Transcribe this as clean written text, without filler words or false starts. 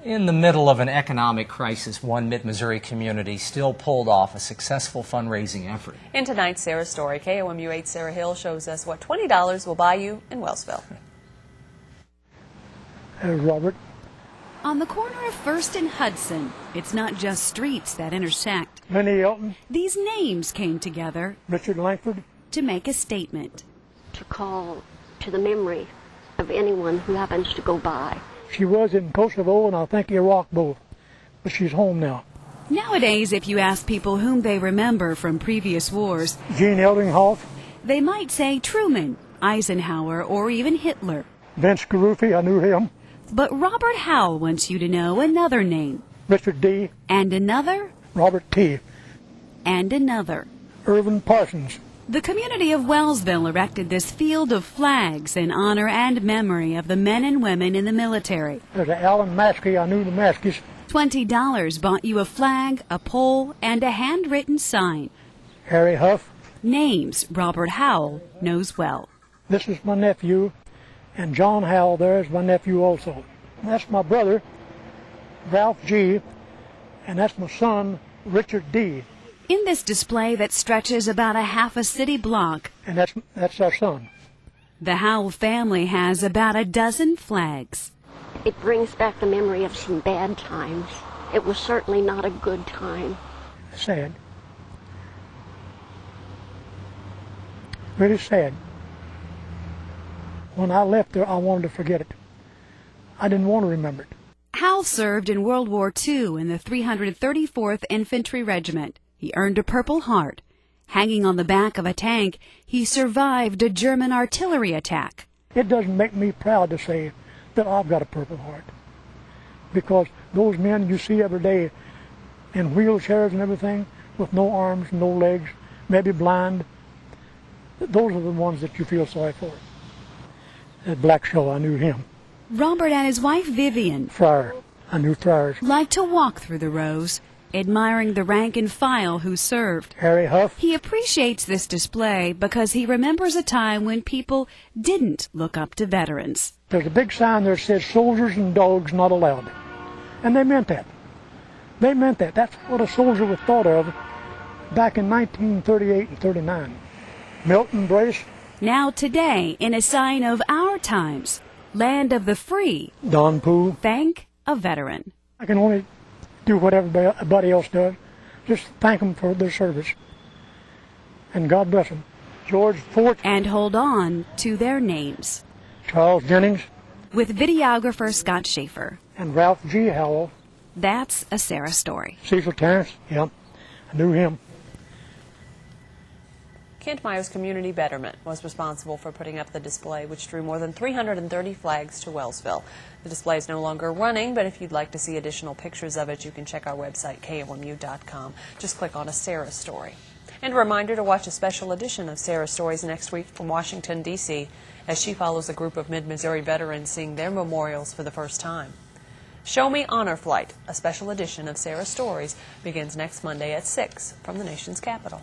In the middle of an economic crisis, one mid-Missouri community still pulled off a successful fundraising effort. In tonight's Sarah Story, KOMU 8 Sarah Hill shows us what $20 will buy you in Wellsville. Robert. On the corner of First and Hudson, it's not just streets that intersect. Lenny Elton. These names came together. Richard Langford. To make a statement. To call to the memory of anyone who happens to go by. She was in Kosovo and I think Iraq both, but she's home now. Nowadays, if you ask people whom they remember from previous wars, Gene Eldinghoff, they might say Truman, Eisenhower, or even Hitler. Vince Garuffi, I knew him. But Robert Howell wants you to know another name. Richard D. And another. Robert T. And another. Irvin Parsons. The community of Wellsville erected this field of flags in honor and memory of the men and women in the military. There's an Alan Maskey, I knew the Maskeys. $20 bought you a flag, a pole, and a handwritten sign. Harry Huff. Names Robert Howell knows well. This is my nephew, and John Howell there is my nephew also. And that's my brother, Ralph G., and that's my son, Richard D. In this display that stretches about a half a city block, and that's our son. The Howell family has about a dozen flags. It brings back the memory of some bad times. It was certainly not a good time. Sad. Really sad. When I left there, I wanted to forget it. I didn't want to remember it. Howell served in World War II in the 334th Infantry Regiment. He earned a Purple Heart. Hanging on the back of a tank, he survived a German artillery attack. It doesn't make me proud to say that I've got a Purple Heart, because those men you see every day in wheelchairs and everything, with no arms, no legs, maybe blind, those are the ones that you feel sorry for. At Black Show, I knew him. Robert and his wife Vivian, Fryer, I knew Fryers. liked to walk through the rows, admiring the rank and file who served. Harry Huff. He appreciates this display because he remembers a time when people didn't look up to veterans. There's a big sign there that says soldiers and dogs not allowed. And they meant that. They meant that. That's what a soldier was thought of back in 1938 and 39. Milton Brace. Now today, in a sign of our times, land of the free, Don Poole. thank a veteran. I can only do what everybody else does. Just thank them for their service. And God bless them. George Fort. And hold on to their names. Charles Jennings. With videographer Scott Schaefer. And Ralph G. Howell. That's a Sarah story. Cecil Terrence. Yeah, I knew him. Kent Myers Community Betterment was responsible for putting up the display, which drew more than 330 flags to Wellsville. The display is no longer running, but if you'd like to see additional pictures of it, you can check our website, KOMU.com. Just click on a Sarah Story. And a reminder to watch a special edition of Sarah Stories next week from Washington, D.C., as she follows a group of mid-Missouri veterans seeing their memorials for the first time. Show Me Honor Flight, a special edition of Sarah Stories, begins next Monday at 6 from the nation's capital.